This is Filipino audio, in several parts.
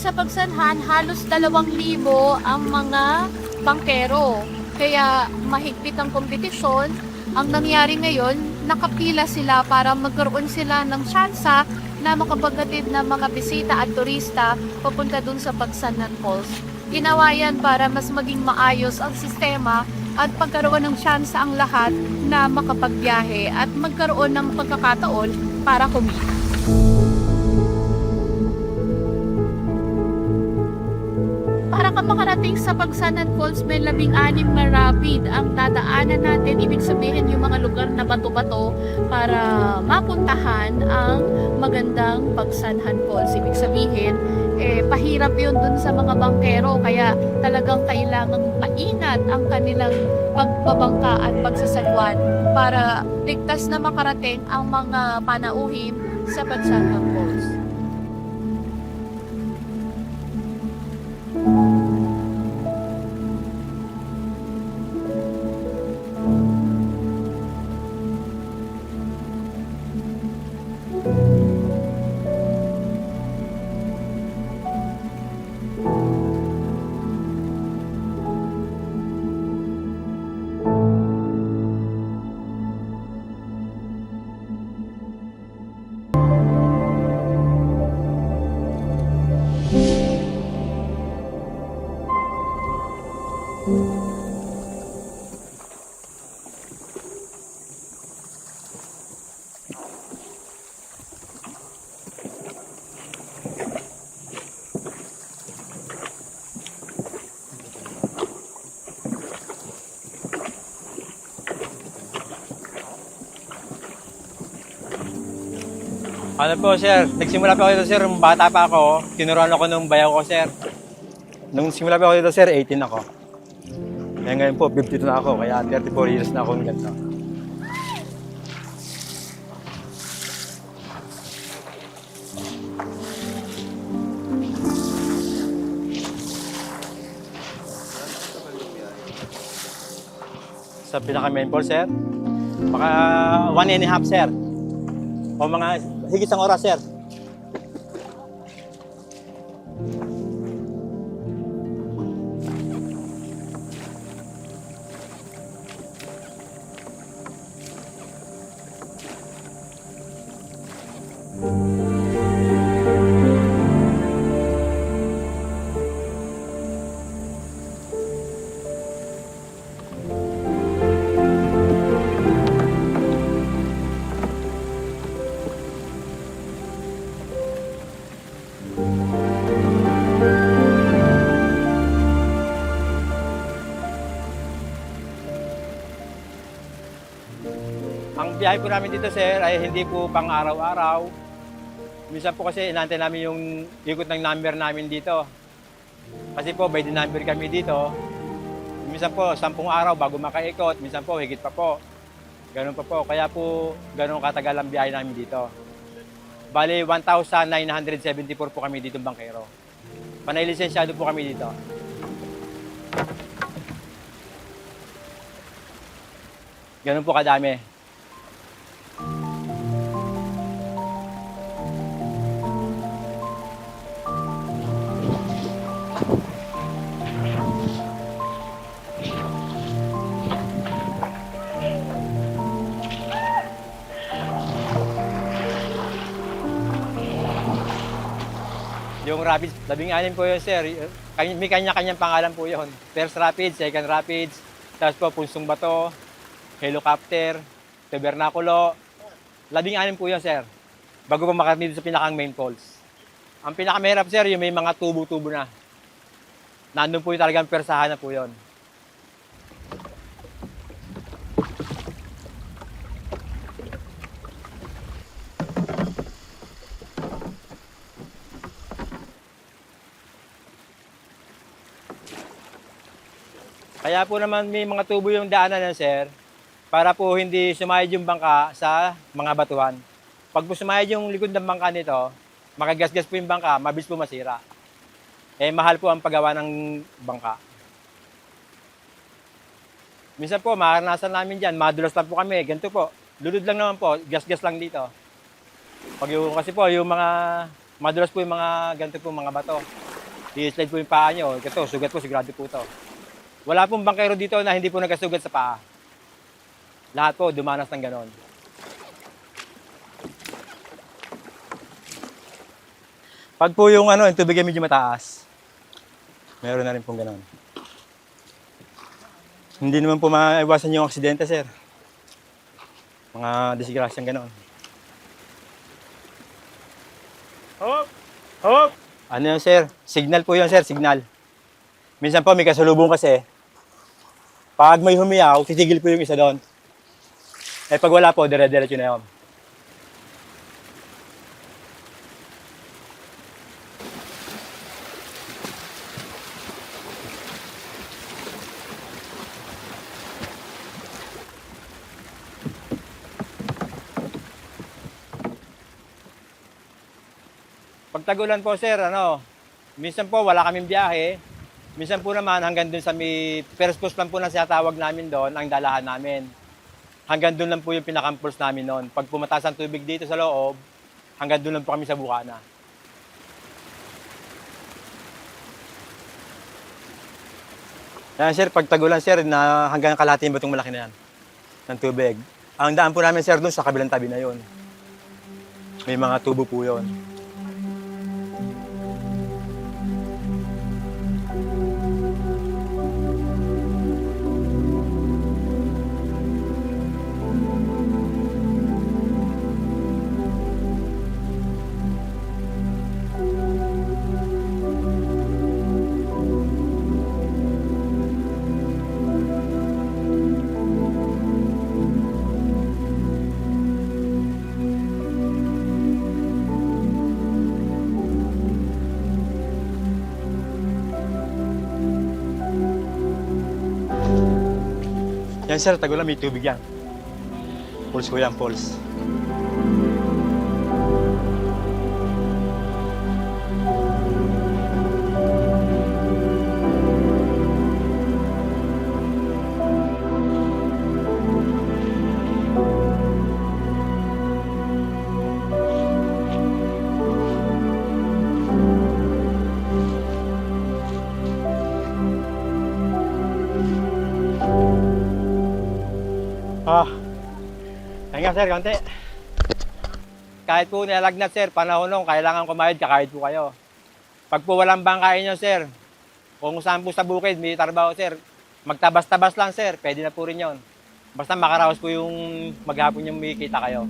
sa Pagsanhan, halos 2,000 ang mga bangkero. Kaya mahigpit ang kompetisyon. Ang nangyari ngayon, nakapila sila para magkaroon sila ng tsansa na makapaghatid ng mga bisita at turista papunta dun sa Pagsanhan Falls. Ginawa yan para mas maging maayos ang sistema at pagkaroon ng tsansa ang lahat na makapagbiyahe at magkaroon ng pagkakataon para kumita. Para ka makarating sa Pagsanhan Falls, may 16 na rapid ang dadaanan natin. Ibig sabihin yung mga lugar na bato-bato para mapuntahan ang magandang Pagsanhan Falls. Ibig sabihin, pahirap yun dun sa mga bangkero. Kaya talagang kailangang maingat ang kanilang pagbabangka at pagsasalwan para ligtas na makarating ang mga panauhim sa Pagsanhan Falls. Ano po, sir? Nagsimula pa ako dito, sir. Nung bata pa ako, tinuruan ako nung bayaw ko, sir. Nung simula pa ako dito, sir, 18 ako. Kaya ngayon po, 52 na ako. Kaya 34 years na ako ng ganito. Sa pinaka-main pole, sir, baka 1.5, sir. O mga higit isang oras, sir. Ang biyahe po namin dito, sir, ay hindi po pang araw-araw. Minsan po kasi inaantay namin yung ikot ng number namin dito. Kasi po, by the number kami dito. Minsan po, 10 araw bago makaikot. Minsan po, higit pa po. Ganun pa po. Kaya po, ganun katagal ang biyahe namin dito. Bali, 1,974 po kami dito bangkero. Panay lisensyado po kami dito. Ganun po kadami. Yung Rapids, 16 po yun, sir. May kanya-kanyang pangalan po yun. First Rapids, Second Rapids, tapos po Punsong Bato, Helicopter, Tabernakulo. 16 po yun, sir. Bago pa makarating dito sa pinakang main falls. Ang pinakamahirap, sir, yung may mga tubo-tubo na. Nandun po yung talagang persahan na po yun. Kaya po naman may mga tubo yung daanan yan, sir, para po hindi sumayad yung bangka sa mga batuhan. Pag po sumayad yung likod ng bangka nito, makagasgas po yung bangka, mabilis po masira. Mahal po ang paggawa ng bangka. Minsan po, maranasan namin dyan, madulas lang po kami, ganito po. Lulod lang naman po, gas-gas lang dito. Kasi po, yung mga madulas po yung mga ganito po, mga bato. I-slide po yung paa nyo. Ito, sugat po, sigurado po to. Wala pong bangkero dito na hindi po nagkasugat sa paa. Lahat po, dumanas ng ganon. Pag po yung yung tubig ay medyo mataas, meron na rin pong ganon. Hindi naman po maiwasan yung aksidente, sir. Mga disgrasyang ganon. Hop! Hop! Ano yun, sir? Signal po yun, sir. Signal. Minsan po, may kasalubong kasi. Pag may humiyaw, titigil po yung isa doon. Eh, pag wala po, dire-diretso na yun. Pag tagulan po, sir, minsan po wala kaming biyahe. Minsan po naman hanggang dun sa may first post lang po na sinatawag namin doon, ang dalahan namin. Hanggang dun lang po yung pinaka-pulse namin noon. Pag pumataas ang tubig dito sa loob, hanggang dun lang po kami sa bukana. Yan, sir, pag tagulan, sir, na hanggang kalahati yung batong malaki na yan ng tubig. Ang daan po namin, sir, doon sa kabilang tabi na yon. May mga tubo po yon. Yan, sir, tagulan, may tubig yan. Pulse ko yan, pulse. Hanggang, sir, konti. Kahit po nilalagnat, sir, panahon nung kailangan kumayad, kakayad po kayo. Pag po walang bangkain nyo, sir, kung saan po sa bukid, may trabaho, sir, magtabas-tabas lang, sir, pwede na po rin yun. Basta makaraos po yung maghapon yung makikita kayo.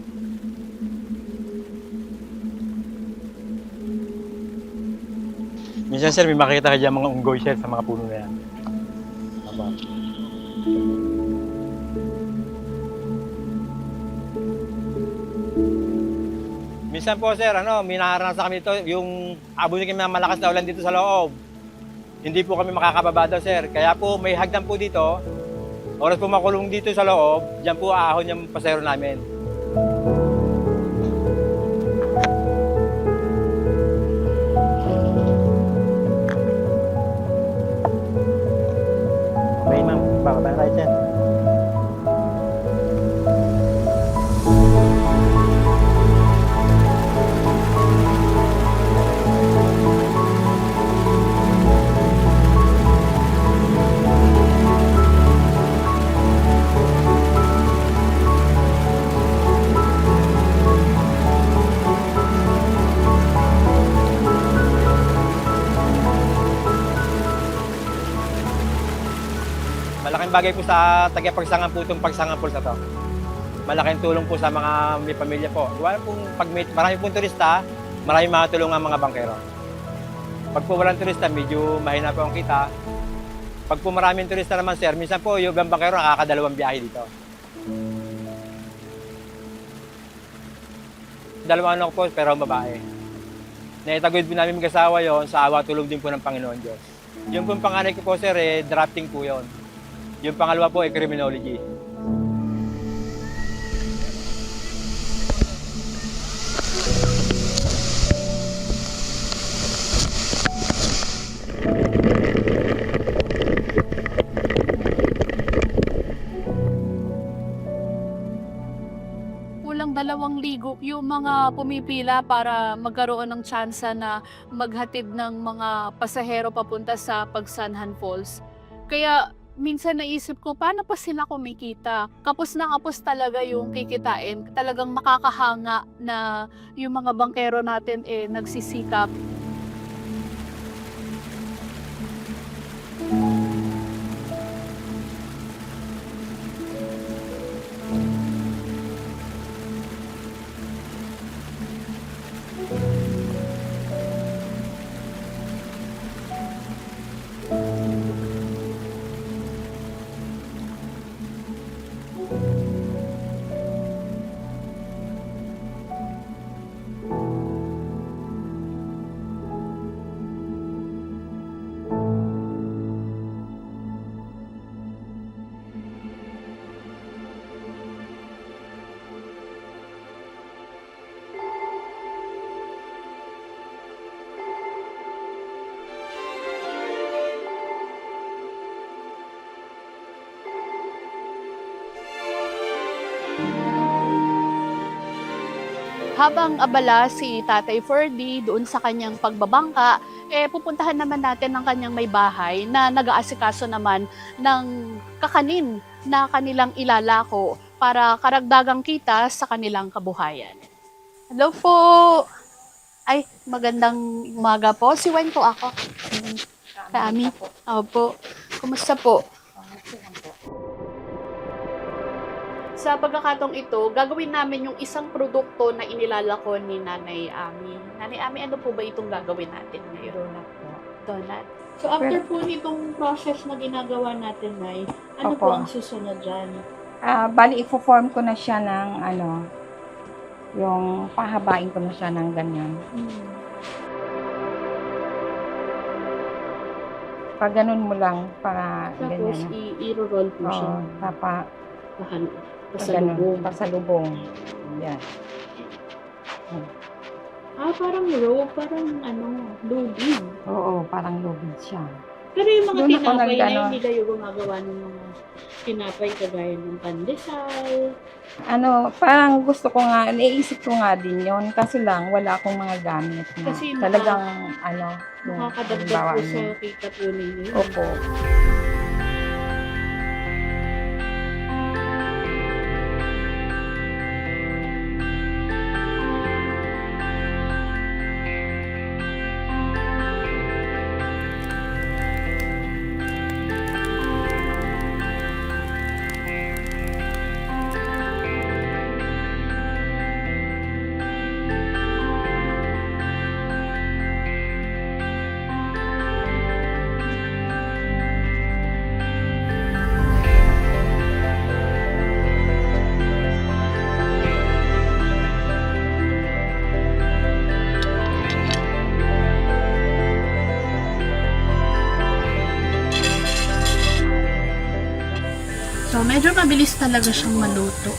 Minsan, sir, may makikita kayo dyan mga unggoy, sir, sa mga puno na yan. Aba. Minsan po, sir, may naranasan kami dito, yung abunin kami ng malakas na ulan dito sa loob. Hindi po kami makakababa daw, sir. Kaya po, may hagdan po dito. Oras po makulong dito sa loob, dyan po aahon yung pasero namin. Okay, ma'am. Bababa na tayo, sir. Malaking bagay po sa tagapagsangan po itong pagsangan po sa to. Malaking tulong po sa mga may pamilya po. Wala pong marami pong turista, marami makatulong ang mga bangkero. Pag po walang turista, medyo mahina po ang kita. Pag po maraming turista naman, sir, minsan po yung ibang bangkero nakakadalawang biyahe dito. Dalawang anak po, pero babae. Naitagod po namin mag-asawa yon sa awa tulong din po ng Panginoon Diyos. Yung pong panganay ko po, sir, drafting po yon. Yung pangalawa po ay criminology. 2,000 yung mga pumipila para magkaroon ng tsansa na maghatid ng mga pasahero papunta sa Pagsanhan Falls. Kaya minsan naisip ko, paano pa sila kumikita? Kapos na kapos talaga yung kikitain. Talagang makakahanga na yung mga bangkero natin nagsisikap. Habang abala si Tatay Ferdy doon sa kanyang pagbabangka, pupuntahan naman natin ang kanyang may bahay na nag-aasikaso naman ng kakanin na kanilang ilalako para karagdagang kita sa kanilang kabuhayan. Hello po! Ay, magandang umaga po. Si Wine po ako. Kami. Opo. Kumusta po? Sa pagkakataong ito, gagawin namin yung isang produkto na inilalako ni Nanay Ami. Nanay Ami, ano po ba itong gagawin natin ngayon? Donut po. Donut. So after po nitong process na ginagawa natin, Nay, ano Opo. po ang susunod dyan? Bali, i-form ko na siya ng yung pahabain ko na siya ng ganyan. Pag ganun mo lang, para Tapos ganyan. i-roll po siya. Oo, Pasalubong. pasalubong. Yan. Parang roll, parang lubid. Oo, parang lubid siya. Pero yung mga Doon ako tinapay na nag-ano. hindi kayo gumagawa ng mga tinapay kagaya ng pandesal. Parang gusto ko nga, naisip ko nga din yon. Kasi lang, wala akong mga gamit na Kasi talagang, yung Makakadagdag halimbawa po sa yun. kita po ninyo. Opo. So, medyo mabilis talaga siyang maluto.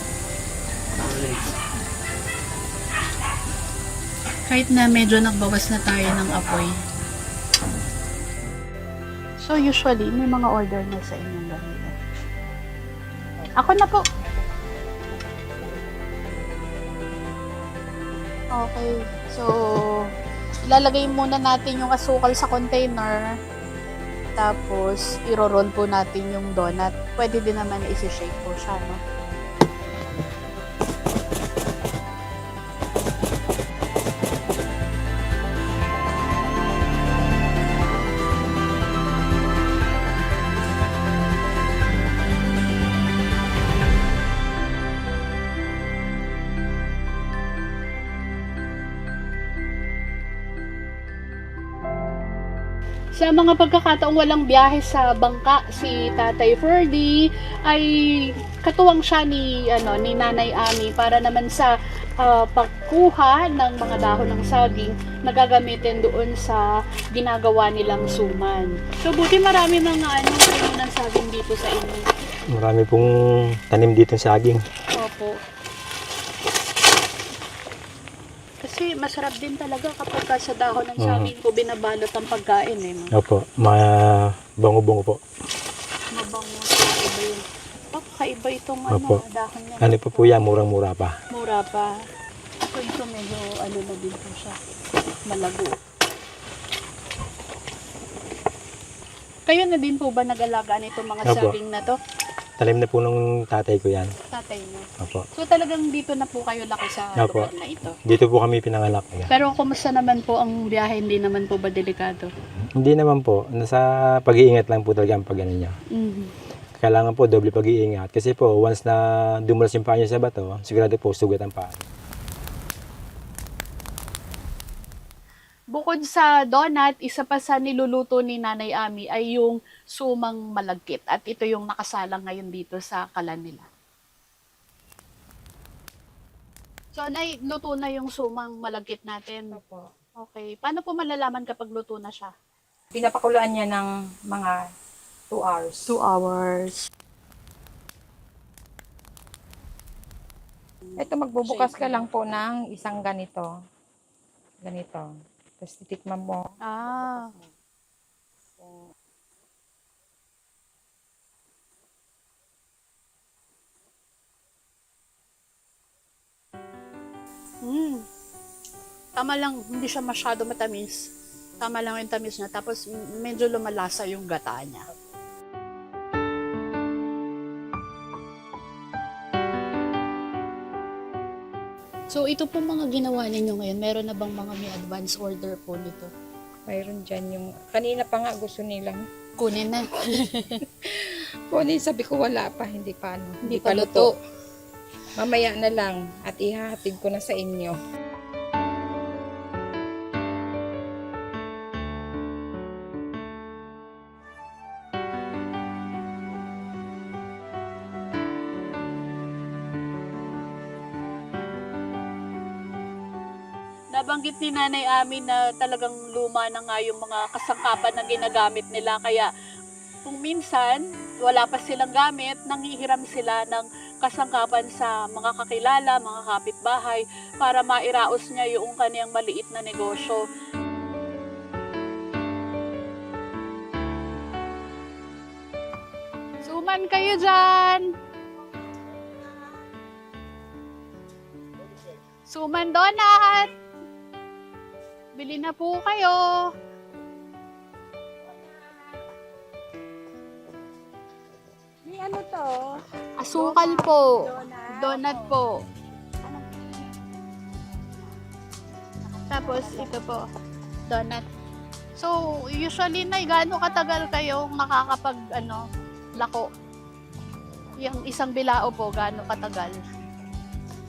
Kahit na medyo nagbawas na tayo ng apoy. So, usually, may mga order na sa inyong ganito. Ako na po. Okay. So, ilalagay muna natin yung asukal sa container. Tapos, iro-roll po natin yung donut. Pwede din naman na isi-shake po siya, no? Sa mga pagkakataong walang biyahe sa bangka, si Tatay Ferdy ay katuwang siya ni Nanay Ami para naman sa pagkuha ng mga dahon ng saging na gagamitin doon sa ginagawa nilang suman. So buti marami mga tanim ng saging dito sa inyo. Marami pong tanim dito sa saging. Opo. Kasi masarap din talaga kapag sa dahon ng saging ko binabalot ang pagkain Opo, bango-bango po. Mabango sa iba yun. Kakaiba itong Opo. dahon na. Ano po yan, murang-mura pa. Mura pa. So ito medyo ano na din po siya. Malago. Kayo na din po ba nag-alaga nitong mga Opo. saging na to? Talim na po nung tatay ko yan. Tatay mo. Opo. So talagang dito na po kayo laki sa Opo. lugar na ito. Dito po kami pinanganak. Kaya. Pero kumusta naman po ang biyahe? Hindi naman po ba delikado? Hindi naman po. Nasa pag-iingat lang po talaga ang pag-ano niya. Kailangan po doble pag-iingat. Kasi po, once na dumulas yung paa niyo sa bato, sigurado po sugat ang paa. Bukod sa donut, isa pa sa niluluto ni Nanay Ami ay yung sumang malagkit. At ito yung nakasalang ngayon dito sa kalan nila. So, Nay, luto na yung sumang malagkit natin. Opo. Okay. Paano po malalaman kapag luto na siya? Pinapakuluan niya ng mga 2 hours. 2 hours. Ito, magbubukas ka lang po ng isang ganito. Ganito. Tapos titikman mo. Ah. Tama lang, hindi siya masyado matamis. Tama lang yung tamis niya. Tapos medyo lumalasa yung gata niya. So ito po mga ginawa ninyo ngayon, meron na bang mga may advance order po nito? Mayroon dyan yung... Kanina pa nga gusto nilang Kunin na. kunin. Sabi ko wala pa, hindi pa ano. Hindi pa luto. Mamaya na lang at ihahatid ko na sa inyo. Nabanggit ni Nanay Ami na talagang luma na nga yung mga kasangkapan na ginagamit nila. Kaya kung minsan wala pa silang gamit, nanghihiram sila ng kasangkapan sa mga kakilala, mga kapitbahay para mairaos niya yung kaniyang maliit na negosyo. Suman kayo dyan! Suman donut! Bili na po kayo! May ano to? Asukal po. Donut po. Tapos ito po, donut. So, usually na gaano katagal kayo nakakapag lako? Yung isang bilao po, gaano katagal?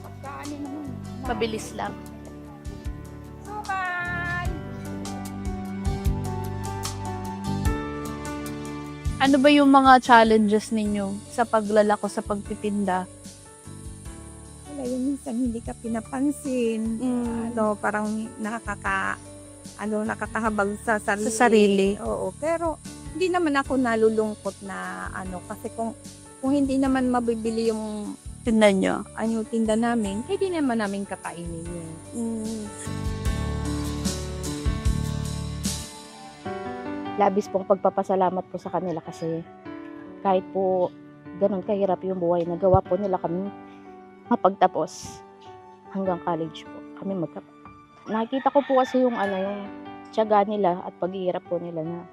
Pagkaano naman. Mabilis lang. Suman! Ano ba yung mga challenges ninyo sa paglalako, sa pagtitinda? Wala yung minsan hindi ka pinapansin. Parang nakakahabag sa sarili. Sa sarili. Oo, pero hindi naman ako nalulungkot na kasi kung hindi naman mabibili yung Tinda nyo? tinda namin, hindi naman namin kakainin yun. Labis pong pagpapasalamat po sa kanila kasi kahit po ganun kahirap yung buhay, nagawa po nila kami mapagtapos hanggang college po kami nakikita ko po kasi yung yung tiyaga nila at paghihirap po nila na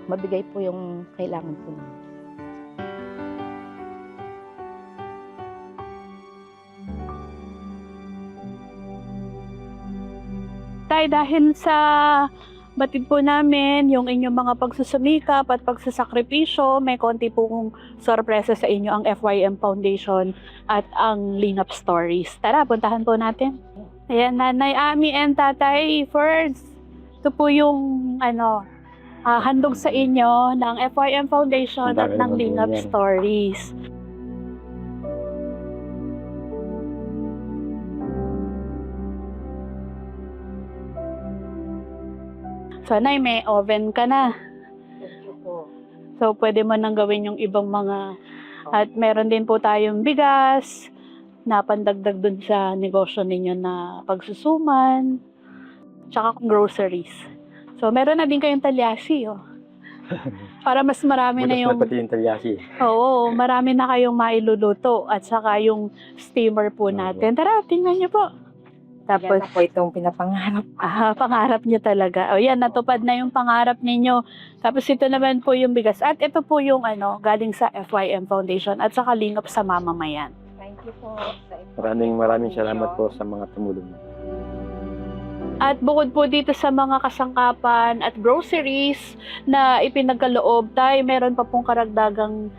mabigay po yung kailangan po nila. Tay, dahil sa batid po namin yung inyong mga pagsusumikap at pagsasakripisyo, may konti pong sorpresa sa inyo ang FYM Foundation at ang Lingap Stories. Tara, puntahan po natin. Ayan, Nanay Ami and Tatay First. Ito po yung handog sa inyo ng FYM Foundation at ng Lingap Stories. So, Nay, may oven ka na. So, pwede mo nang gawin yung ibang mga... At meron din po tayong bigas na pandagdag dun sa negosyo ninyo na pagsusuman. Tsaka groceries. So, meron na din kayong talyasi, oh. Para mas marami na Butas yung... na pati yung talyasi. Oo, marami na kayong mailuluto at saka yung steamer po natin. Tara, tingnan niyo po. Tapos, Yan na po itong pinapangarap. pangarap niyo talaga. O yan, natupad na yung pangarap ninyo. Tapos ito naman po yung bigas. At ito po yung galing sa FYM Foundation at saka Lingap sa Mamamayan. Thank you po. Maraming salamat po sa mga tumulong. At bukod po dito sa mga kasangkapan at groceries na ipinagkaloob, tayo meron pa pong karagdagang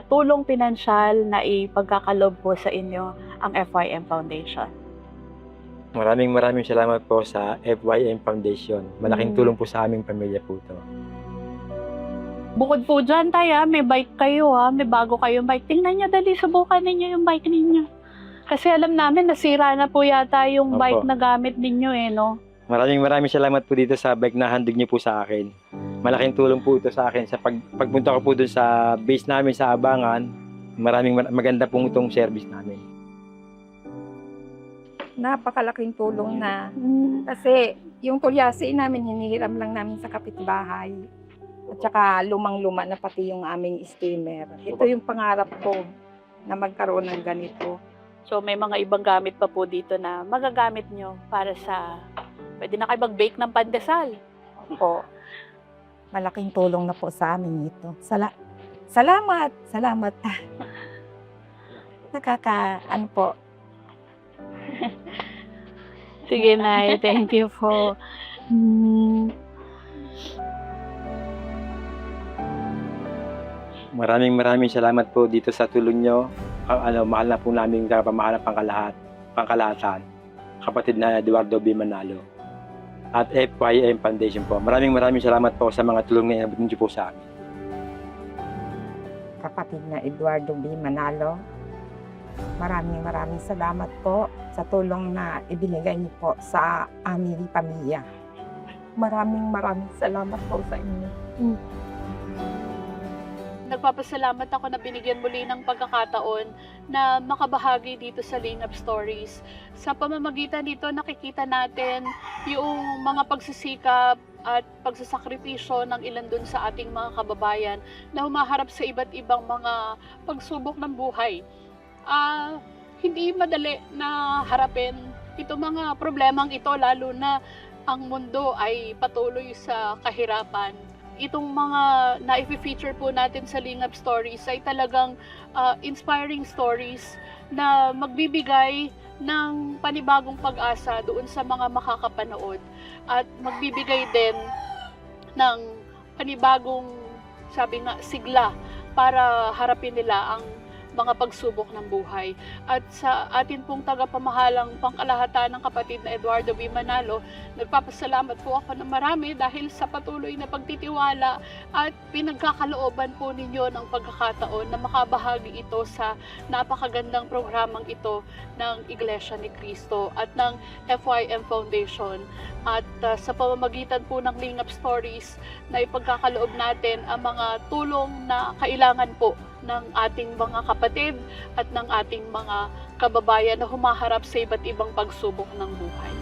tulong pinansyal na ipagkakaloob po sa inyo ang FYM Foundation. Maraming salamat po sa FYM Foundation. Malaking tulong po sa aming pamilya po ito. Bukod po dyan, tayo, may bike kayo, may bago kayong bike. Tingnan nyo, dali, subukan ninyo yung bike ninyo. Kasi alam namin, nasira na po yata yung Opo. bike na gamit ninyo, no? Maraming salamat po dito sa bike na handog niyo po sa akin. Malaking tulong po ito sa akin sa pagpunta ko po dun sa base namin sa Abangan. Maganda pong itong service namin. Napakalaking tulong na. Kasi yung tulyasi namin, hinihiram lang namin sa kapitbahay. At saka lumang-luma na pati yung aming steamer. Ito yung pangarap ko na magkaroon ng ganito. So may mga ibang gamit pa po dito na magagamit nyo para sa... Pwede na kayo mag-bake ng pandesal. Po. Malaking tulong na po sa amin ito. Salamat! Salamat! Ano po. Sige, Nay. Thank you po. Maraming salamat po dito sa tulong nyo. Mahal na po namin kapamahal ng pangkalahatan. Kapatid na Eduardo B. Manalo. At FYM Foundation po. Maraming salamat po sa mga tulong na inabot niyo po sa amin. Kapatid na Eduardo B. Manalo, maraming salamat po sa tulong na ibinigay niyo po sa aming pamilya. Maraming salamat po sa inyo. Nagpapasalamat ako na binigyan muli ng pagkakataon na makabahagi dito sa Lingap Stories. Sa pamamagitan nito, nakikita natin yung mga pagsisikap at pagsasakripisyo ng ilan dun sa ating mga kababayan na humaharap sa iba't ibang mga pagsubok ng buhay. Hindi madali na harapin itong mga problemang ito, lalo na ang mundo ay patuloy sa kahirapan. Itong mga na-feature po natin sa Lingap Stories ay talagang inspiring stories na magbibigay ng panibagong pag-asa doon sa mga makakapanood at magbibigay din ng panibagong, sabi nga, sigla para harapin nila ang mga pagsubok ng buhay. At sa atin pong tagapamahalang pangkalahatan ng kapatid na Eduardo B. Manalo, nagpapasalamat po ako ng marami dahil sa patuloy na pagtitiwala at pinagkakalooban po ninyo ng pagkakataon na makabahagi ito sa napakagandang programang ito ng Iglesia ni Cristo at ng FYM Foundation. At sa pamamagitan po ng Lingap Stories na ipagkakaloob natin ang mga tulong na kailangan po ng ating mga kapatid at ng ating mga kababayan na humaharap sa iba't ibang pagsubok ng buhay.